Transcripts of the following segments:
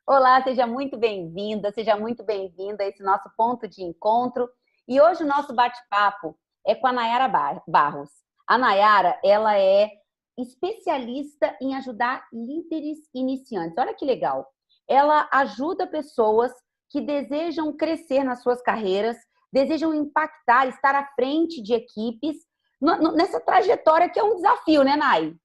Olá, seja muito bem-vinda, seja muito bem-vinda a esse nosso ponto de encontro. E hoje o nosso bate-papo é com a Nayara Barros. A Nayara, ela é especialista em ajudar líderes iniciantes. Olha que legal. Ela ajuda pessoas que desejam crescer nas suas carreiras, desejam impactar, estar à frente de equipes, nessa trajetória que é um desafio, né, Nay?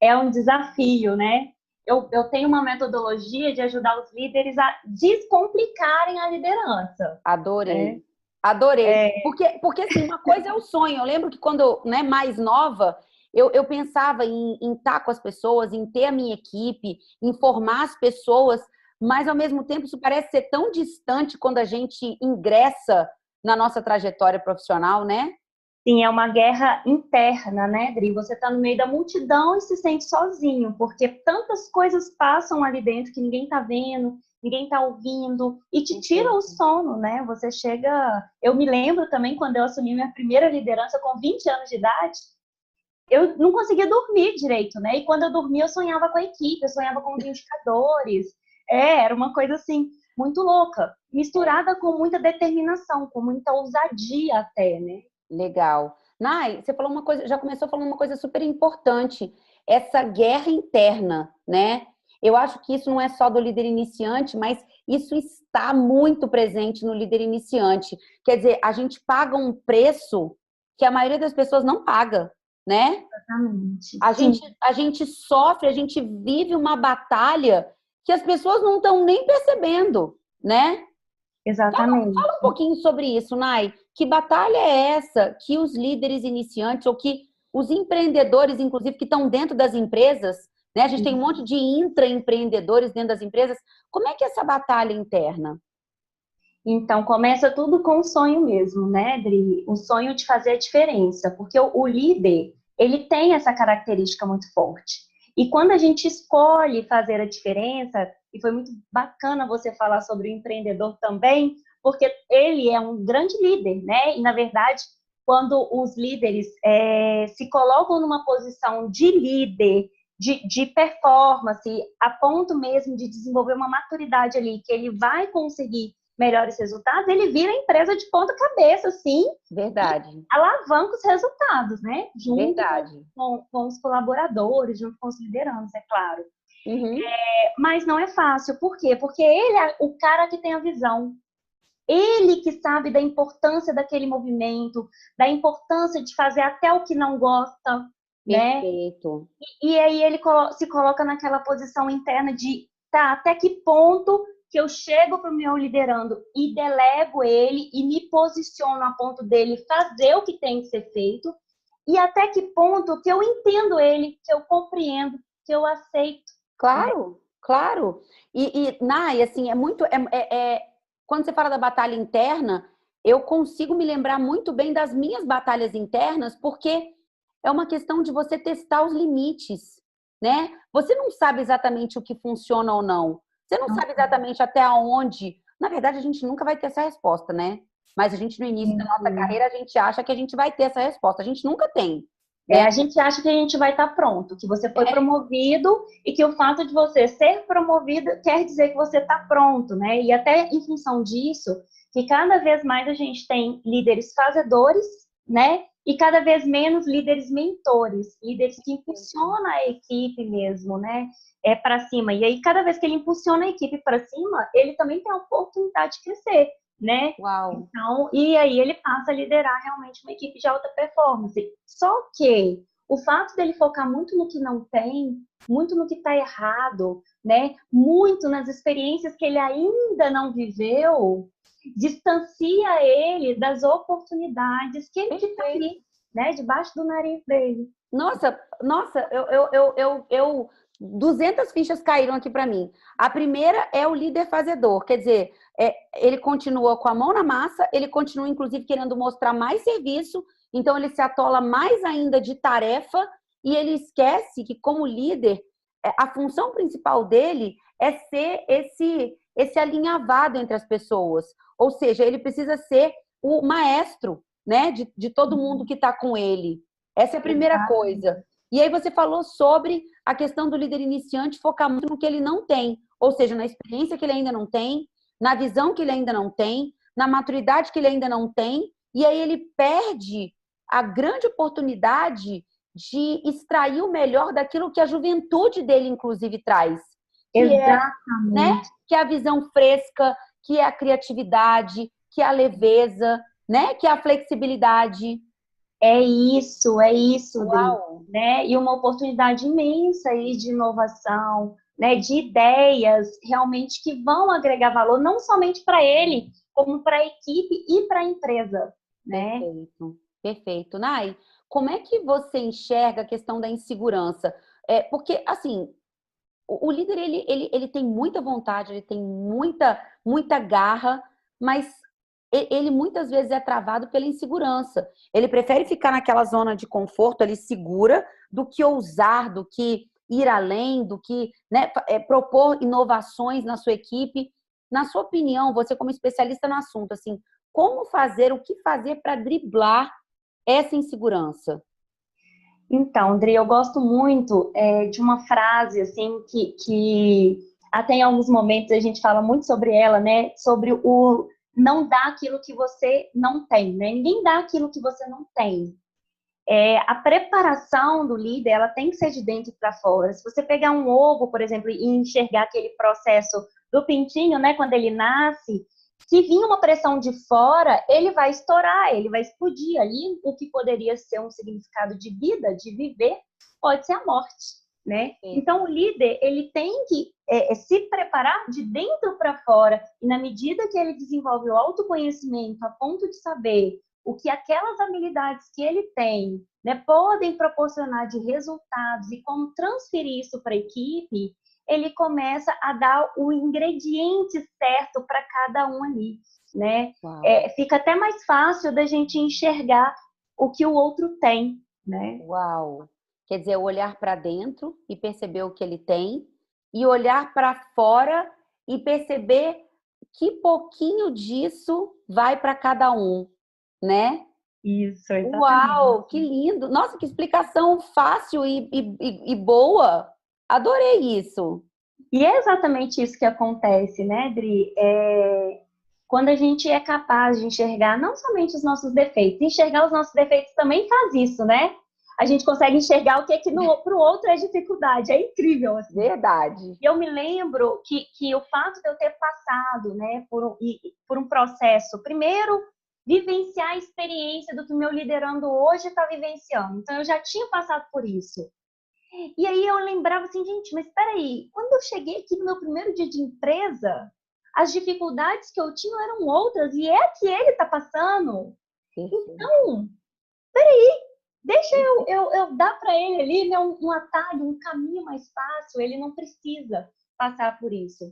É um desafio, né? Eu tenho uma metodologia de ajudar os líderes a descomplicarem a liderança, né? Adorei, adorei. É, Porque assim, uma coisa é o sonho. Eu lembro que quando, né, mais nova, eu pensava em estar com as pessoas, em ter a minha equipe, em formar as pessoas, mas ao mesmo tempo isso parece ser tão distante quando a gente ingressa na nossa trajetória profissional, né? sim, é uma guerra interna, né, Dri? Você está no meio da multidão e se sente sozinho, porque tantas coisas passam ali dentro que ninguém está vendo, ninguém está ouvindo, e te tira o Perfeito. sono, né? Você chega. Eu me lembro também quando eu assumi minha primeira liderança com 20 anos de idade. Eu não conseguia dormir direito, né? E quando eu dormia, eu sonhava com a equipe, eu sonhava com os indicadores. Era uma coisa assim, muito louca, É. misturada com muita determinação, com muita ousadia até, né? Legal. Nai, você falou uma coisa, já começou falando uma coisa super importante, essa guerra interna, né? Eu acho que isso não é só do líder iniciante, mas isso está muito presente no líder iniciante. Quer dizer, a gente paga um preço que a maioria das pessoas não paga, né? Exatamente. A gente, Sim, a gente sofre, a gente vive uma batalha que as pessoas não estão nem percebendo, né? Fala um exatamente. pouquinho sobre isso, Nai. Que batalha é essa que os líderes iniciantes ou que os empreendedores, inclusive, que estão dentro das empresas, né? A gente tem um monte de intraempreendedores dentro das empresas. Como é que é essa batalha interna? Então, começa tudo com o sonho mesmo, né, Dri? O sonho de fazer a diferença, porque o líder, ele tem essa característica muito forte. E quando a gente escolhe fazer a diferença, e foi muito bacana você falar sobre o empreendedor também, porque ele é um grande líder, né? E, na verdade, quando os líderes se colocam numa posição de líder, de performance, a ponto mesmo de desenvolver uma maturidade ali, que ele vai conseguir melhores resultados, ele vira empresa de ponta cabeça, assim, e Verdade, alavanca os resultados, né? Junto verdade. com os colaboradores, junto com os lideranças, é claro. Uhum. Mas não é fácil, por quê? Porque ele é o cara que tem a visão, ele que sabe da importância daquele movimento, da importância de fazer até o que não gosta, né? Perfeito. E aí ele se coloca naquela posição interna de, tá, até que ponto que eu chego para o meu liderando e delego ele e me posiciono a ponto dele fazer o que tem que ser feito, e até que ponto que eu entendo ele, que eu compreendo, que eu aceito, né? Claro, claro. Nai, assim, quando você fala da batalha interna, eu consigo me lembrar muito bem das minhas batalhas internas, porque é uma questão de você testar os limites, né? Você não sabe exatamente o que funciona ou não. Você não sabe exatamente até onde. Na verdade, a gente nunca vai ter essa resposta, né? Mas a gente, no início da nossa carreira, a gente acha que a gente vai ter essa resposta. A gente nunca tem, né? A gente acha que a gente vai estar pronto, que você foi promovido e que o fato de você ser promovido quer dizer que você está pronto, né? E até em função disso, que cada vez mais a gente tem líderes fazedores, né? E cada vez menos líderes mentores, líderes que impulsionam a equipe mesmo, né? Para cima. E aí, cada vez que ele impulsiona a equipe para cima, ele também tem a oportunidade de crescer, né? Uau. Então, e aí ele passa a liderar realmente uma equipe de alta performance. Só que o fato dele focar muito no que não tem, muito no que está errado, né? Muito nas experiências que ele ainda não viveu, distancia ele das oportunidades que estão Perfeito. ali, né? Debaixo do nariz dele. Nossa, nossa, 200 fichas caíram aqui para mim. A primeira é o líder fazedor, quer dizer, ele continua com a mão na massa, ele continua, inclusive, querendo mostrar mais serviço, então ele se atola mais ainda de tarefa e ele esquece que, como líder, a função principal dele é ser esse alinhavado entre as pessoas, ou seja, ele precisa ser o maestro, né, de todo mundo que está com ele. Essa é a primeira Exato. coisa. E aí você falou sobre a questão do líder iniciante focar muito no que ele não tem. ou seja, na experiência que ele ainda não tem, na visão que ele ainda não tem, na maturidade que ele ainda não tem, e aí ele perde a grande oportunidade de extrair o melhor daquilo que a juventude dele, inclusive, traz. Que é, né, Exatamente. que é a visão fresca, que é a criatividade, que é a leveza, né, que é a flexibilidade. É isso, Dri, Uau! né? E uma oportunidade imensa aí de inovação, né? De ideias realmente que vão agregar valor não somente para ele, como para a equipe e para a empresa, né? Perfeito, perfeito. Nai, como é que você enxerga a questão da insegurança? Porque, assim, o líder, ele tem muita vontade, ele tem muita garra, mas ele muitas vezes é travado pela insegurança. Ele prefere ficar naquela zona de conforto ali segura do que ousar, do que ir além, do que, né, propor inovações na sua equipe. Na sua opinião, você como especialista no assunto, assim, como fazer, o que fazer para driblar essa insegurança? Então, Dri, eu gosto muito de uma frase assim que até em alguns momentos a gente fala muito sobre ela, né? Sobre o não dar aquilo que você não tem, né? Ninguém dá aquilo que você não tem. A preparação do líder, ela tem que ser de dentro para fora. Se você pegar um ovo, por exemplo, e enxergar aquele processo do pintinho, né, quando ele nasce, se vir uma pressão de fora, ele vai estourar, ele vai explodir. Ali, o que poderia ser um significado de vida, de viver, pode ser a morte, né? Então, o líder, ele tem que se preparar de dentro para fora, e na medida que ele desenvolve o autoconhecimento, a ponto de saber o que aquelas habilidades que ele tem, né, podem proporcionar de resultados e como transferir isso para a equipe, ele começa a dar o ingrediente certo para cada um ali, né? Fica até mais fácil da gente enxergar o que o outro tem, né? Uau! Quer dizer, olhar para dentro e perceber o que ele tem, e olhar para fora e perceber que pouquinho disso vai para cada um, né? Isso, exatamente. Uau, que lindo! Nossa, que explicação fácil e boa! Adorei isso. E é exatamente isso que acontece, né, Dri? Quando a gente é capaz de enxergar não somente os nossos defeitos, enxergar os nossos defeitos também faz isso, né? A gente consegue enxergar o que para o outro é dificuldade, é incrível, assim. Verdade. E eu me lembro que o fato de eu ter passado, né, por um processo, primeiro, vivenciar a experiência do que o meu liderando hoje está vivenciando. Então, eu já tinha passado por isso. E aí eu lembrava assim, gente, mas espera aí, quando eu cheguei aqui no meu primeiro dia de empresa, as dificuldades que eu tinha eram outras, e é a que ele está passando. Então, deixa eu dar para ele ali, né, um atalho, um caminho mais fácil, ele não precisa passar por isso.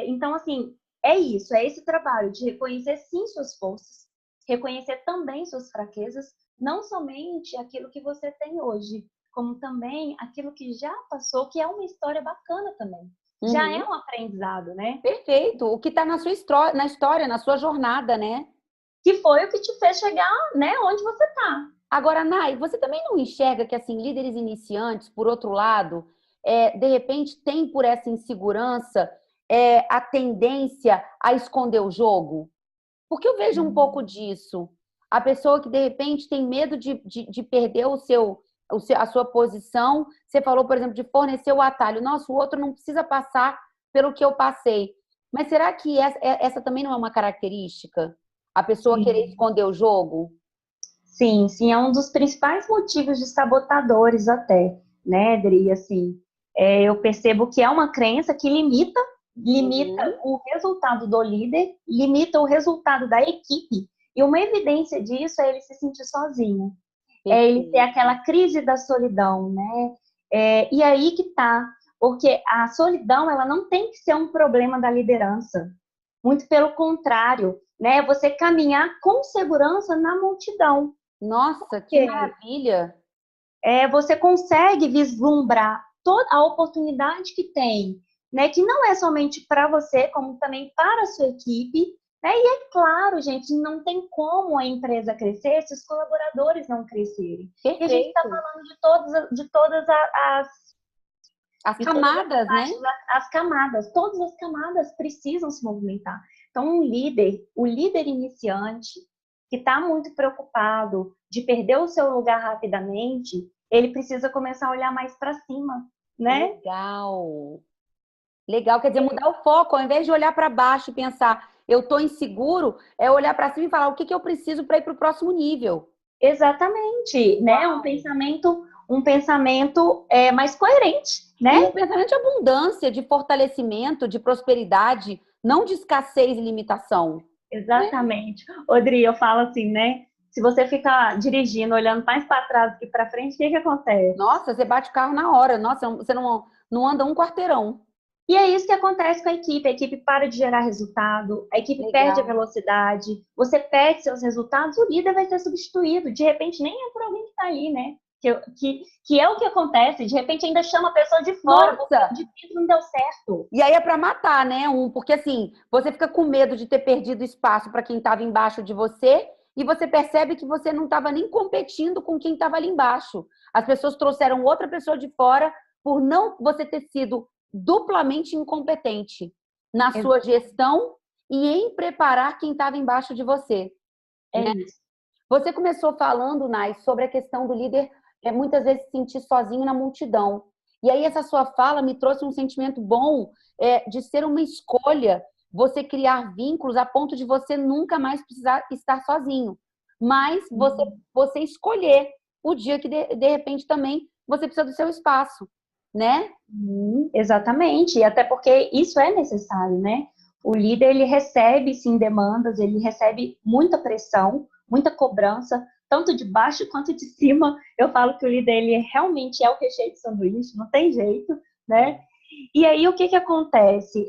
Então, assim, é isso, é esse trabalho de reconhecer sim suas forças, reconhecer também suas fraquezas, não somente aquilo que você tem hoje, como também aquilo que já passou, que é uma história bacana também. Já é um aprendizado, né? Perfeito. O que está na sua história, na sua jornada, né? Que foi o que te fez chegar, né, onde você está. Agora, Nai, você também não enxerga que, assim, líderes iniciantes, por outro lado, de repente tem por essa insegurança a tendência a esconder o jogo? Porque eu vejo um pouco disso. A pessoa que, de repente, tem medo de perder a sua posição. Você falou, por exemplo, de fornecer o atalho. Nossa, o outro não precisa passar pelo que eu passei. Mas será que essa também não é uma característica? A pessoa querer Sim. esconder o jogo? Sim, sim, é um dos principais motivos de sabotadores até, né, Dri? Assim, eu percebo que é uma crença que limita o resultado do líder, limita o resultado da equipe, e uma evidência disso é ele se sentir sozinho, é ele ter Perfeito. aquela crise da solidão, né? E aí que tá, porque a solidão, ela não tem que ser um problema da liderança, muito pelo contrário, né? Você caminhar com segurança na multidão. Nossa, que Porque maravilha! você consegue vislumbrar toda a oportunidade que tem, né? Que não é somente para você, como também para a sua equipe, né? E é claro, gente, não tem como a empresa crescer se os colaboradores não crescerem. E a gente está Perfeito. falando de todas As E todas camadas, né? as camadas, todas as camadas precisam se movimentar. Então, o líder iniciante, que está muito preocupado de perder o seu lugar rapidamente, ele precisa começar a olhar mais para cima, né? Legal. Legal, quer dizer, mudar o foco, ao invés de olhar para baixo e pensar, eu estou inseguro, é olhar para cima e falar o que eu preciso para ir para o próximo nível. Exatamente, né? Um pensamento mais coerente, E né? um pensamento de abundância, de fortalecimento, de prosperidade, não de escassez e limitação. Né? Exatamente. Odri, eu falo assim, né? Se você ficar dirigindo, olhando mais para trás do que para frente, o que que acontece? Nossa, você bate o carro na hora. Nossa, você não anda um quarteirão. E é isso que acontece com a equipe para de gerar resultado, a equipe perde a Legal. velocidade, você perde seus resultados, o líder vai ser substituído. De repente, nem é por alguém que está ali, né? Que é o que acontece, de repente ainda chama a pessoa de fora, porque Nossa! o de dentro não deu certo. E aí é para matar, né? Porque assim, você fica com medo de ter perdido espaço para quem estava embaixo de você e você percebe que você não estava nem competindo com quem estava ali embaixo. As pessoas trouxeram outra pessoa de fora por não você ter sido duplamente incompetente na sua gestão e em preparar quem estava embaixo de você. É Né? isso. Você começou falando, Nai, sobre a questão do líder muitas vezes se sentir sozinho na multidão. E aí essa sua fala me trouxe um sentimento bom de ser uma escolha, você criar vínculos a ponto de você nunca mais precisar estar sozinho. Mas você escolher o dia que, de repente, também você precisa do seu espaço, né? Exatamente, e até porque isso é necessário, né? O líder, ele recebe, sim, demandas, ele recebe muita pressão, muita cobrança, tanto de baixo quanto de cima. Eu falo que o líder, ele realmente é o recheio de sanduíche, não tem jeito, né? E aí, o que que acontece?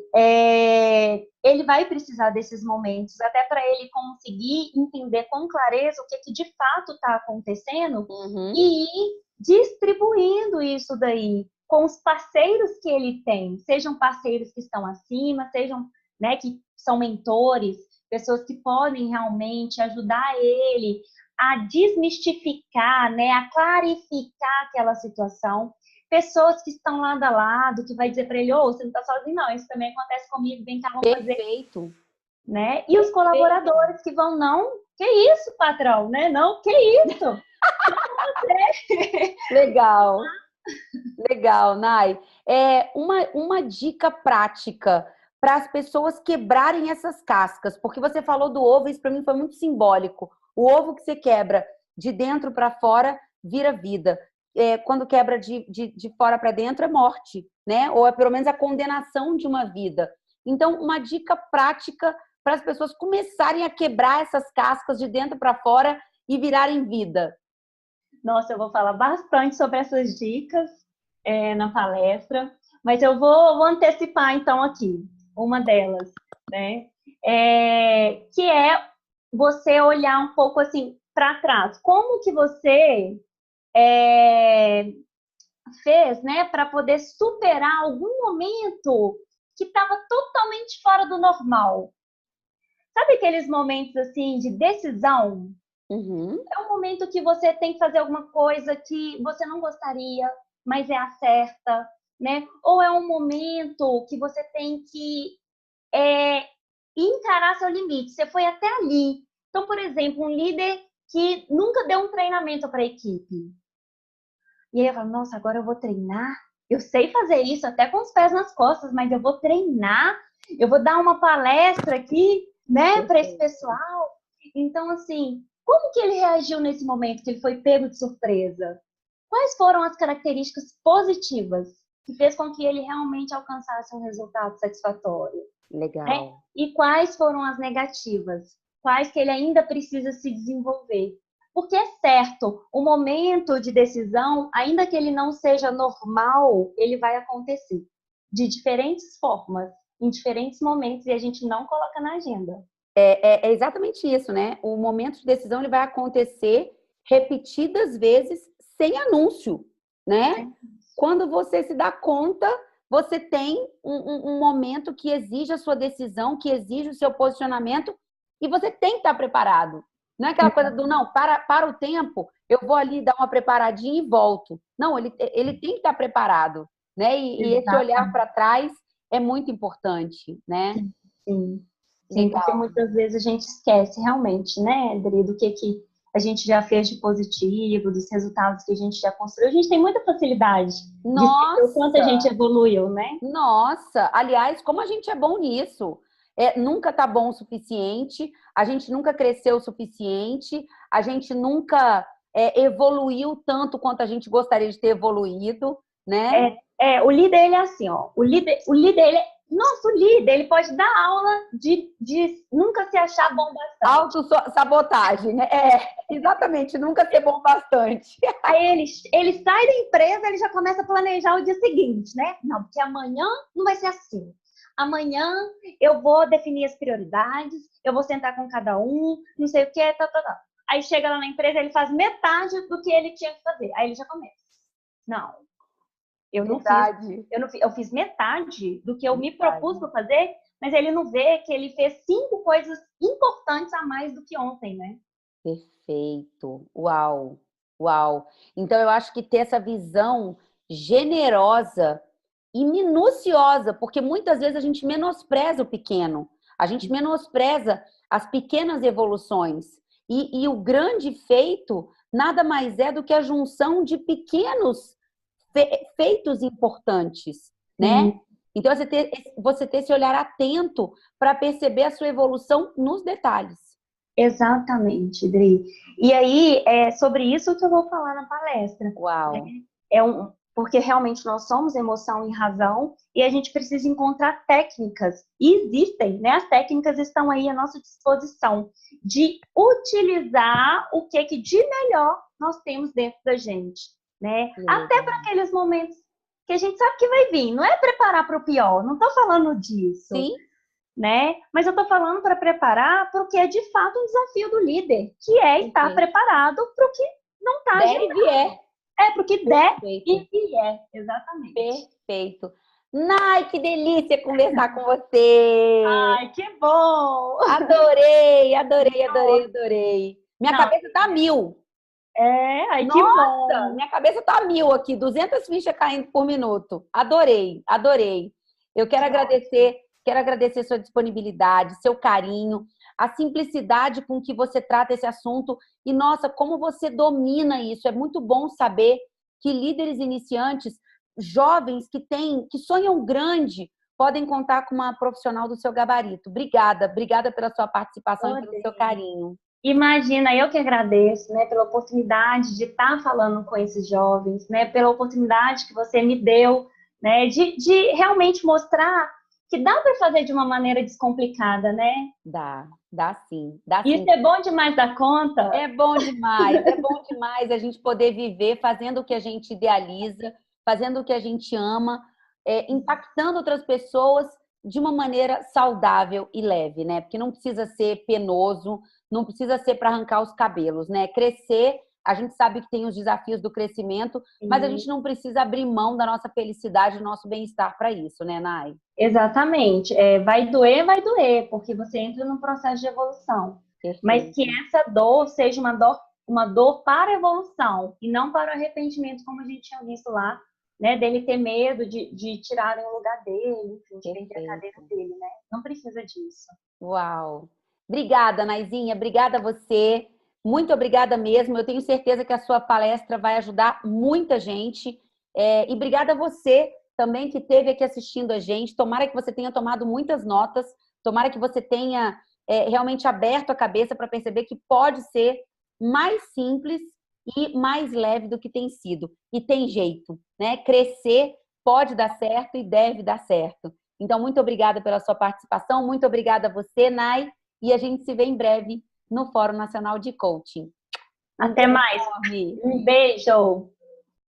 Ele vai precisar desses momentos, até para ele conseguir entender com clareza o que que de fato está acontecendo e ir distribuindo isso daí com os parceiros que ele tem, sejam parceiros que estão acima, sejam, né, que são mentores, pessoas que podem realmente ajudar ele a desmistificar, né, a clarificar aquela situação. Pessoas que estão lado a lado, que vai dizer para ele, você não está sozinho, não, isso também acontece comigo, vem cá, vamos fazer. Perfeito. Né? E os colaboradores que vão, não, que isso, patrão, né? Não, que isso? Legal. Legal, Nai. Uma dica prática para as pessoas quebrarem essas cascas, porque você falou do ovo, isso para mim foi muito simbólico. O ovo que você quebra de dentro para fora vira vida. Quando quebra de fora para dentro é morte, né? Ou é pelo menos a condenação de uma vida. Então, uma dica prática para as pessoas começarem a quebrar essas cascas de dentro para fora e virarem vida. Nossa, eu vou falar bastante sobre essas dicas na palestra, mas eu vou antecipar então aqui uma delas, né? Que é você olhar um pouco assim para trás. Como que você fez, né, para poder superar algum momento que estava totalmente fora do normal? Sabe aqueles momentos assim de decisão? É um momento que você tem que fazer alguma coisa que você não gostaria, mas é a certa, né? Ou é um momento que você tem que encarar seu limite. Você foi até ali. Então, por exemplo, um líder que nunca deu um treinamento para a equipe. E ele fala, nossa, agora eu vou treinar? Eu sei fazer isso até com os pés nas costas, mas eu vou treinar? Eu vou dar uma palestra aqui, né, para esse pessoal? Então, assim, como que ele reagiu nesse momento que ele foi pego de surpresa? Quais foram as características positivas que fez com que ele realmente alcançasse um resultado satisfatório? Legal. Né? E quais foram as negativas? Quais que ele ainda precisa se desenvolver? Porque é certo, o momento de decisão, ainda que ele não seja normal, ele vai acontecer de diferentes formas, em diferentes momentos, e a gente não coloca na agenda. É exatamente isso, né? O momento de decisão ele vai acontecer repetidas vezes sem anúncio, né? Quando você se dá conta, você tem um momento que exige a sua decisão, que exige o seu posicionamento, e você tem que estar preparado. Não é aquela coisa do, não, para o tempo, eu vou ali dar uma preparadinha e volto. Não, ele tem que estar preparado, né? E esse olhar para trás é muito importante, né? Sim, sim, porque muitas vezes a gente esquece realmente, né, Adri, do que a gente já fez de positivo, dos resultados que a gente já construiu. A gente tem muita facilidade de esquecer o quanto a gente evoluiu, né? Nossa, aliás, como a gente é bom nisso. Nunca tá bom o suficiente, a gente nunca cresceu o suficiente, a gente nunca evoluiu tanto quanto a gente gostaria de ter evoluído, né? O líder, ele é assim, ó. O líder, ele é nosso líder, ele pode dar aula de nunca se achar bom bastante. Autossabotagem, né? Exatamente, nunca ser bom bastante. Aí ele sai da empresa, ele já começa a planejar o dia seguinte, né? Não, porque amanhã não vai ser assim. Amanhã eu vou definir as prioridades, eu vou sentar com cada um, não sei o que, tá. Aí chega lá na empresa, ele faz metade do que ele tinha que fazer. Aí ele já começa. Não, eu fiz metade do que eu me propus para fazer, mas ele não vê que ele fez 5 coisas importantes a mais do que ontem, né? Perfeito. Uau, uau. Então, eu acho que ter essa visão generosa e minuciosa, porque muitas vezes a gente menospreza o pequeno, a gente menospreza as pequenas evoluções. E o grande feito nada mais é do que a junção de pequenos feitos importantes, né? Então, você ter esse olhar atento para perceber a sua evolução nos detalhes. Exatamente, Dri. E aí, é sobre isso que eu vou falar na palestra. Uau! Porque realmente nós somos emoção e razão e a gente precisa encontrar técnicas. E existem, né? As técnicas estão aí à nossa disposição de utilizar o que de melhor nós temos dentro da gente, né? Até para aqueles momentos que a gente sabe que vai vir. Não é preparar para o pior, não estou falando disso. Sim. Né? Mas eu estou falando para preparar para o que é de fato um desafio do líder, que é estar preparado para o que não está agendado. Para o que der e vier, exatamente. Perfeito. Nai, que delícia conversar com você. Ai, que bom. Adorei. Minha cabeça tá 1000. Que bom. Minha cabeça tá 1000 aqui, 200 fichas caindo por minuto. Adorei. Eu quero agradecer sua disponibilidade, seu carinho, a simplicidade com que você trata esse assunto e, nossa, como você domina isso. É muito bom saber que líderes iniciantes, jovens que sonham grande, podem contar com uma profissional do seu gabarito. Obrigada pela sua participação e pelo seu carinho. Imagina, eu que agradeço, né, pela oportunidade de estar falando com esses jovens, né, pela oportunidade que você me deu, né, de realmente mostrar que dá para fazer de uma maneira descomplicada, né? Dá sim. Isso é bom demais da conta? É bom demais a gente poder viver fazendo o que a gente idealiza, fazendo o que a gente ama, impactando outras pessoas de uma maneira saudável e leve, né? Porque não precisa ser penoso, não precisa ser para arrancar os cabelos, né? Crescer, a gente sabe que tem os desafios do crescimento, mas a gente não precisa abrir mão da nossa felicidade, do nosso bem-estar para isso, né, Nai? Exatamente. Vai doer, porque você entra num processo de evolução. Perfeito. Mas que essa dor seja uma dor para a evolução e não para o arrependimento, como a gente tinha visto lá, né? Dele ter medo de tirarem o lugar dele, enfim, de perder a cadeira dele, né? Não precisa disso. Uau! Obrigada, Naizinha. Obrigada a você. Muito obrigada mesmo. Eu tenho certeza que a sua palestra vai ajudar muita gente. E obrigada a você também que esteve aqui assistindo a gente. Tomara que você tenha tomado muitas notas. Tomara que você tenha realmente aberto a cabeça para perceber que pode ser mais simples e mais leve do que tem sido. E tem jeito, né? Crescer pode dar certo e deve dar certo. Então, muito obrigada pela sua participação. Muito obrigada a você, Nai. E a gente se vê em breve no Fórum Nacional de Coaching. Até mais. Um beijo.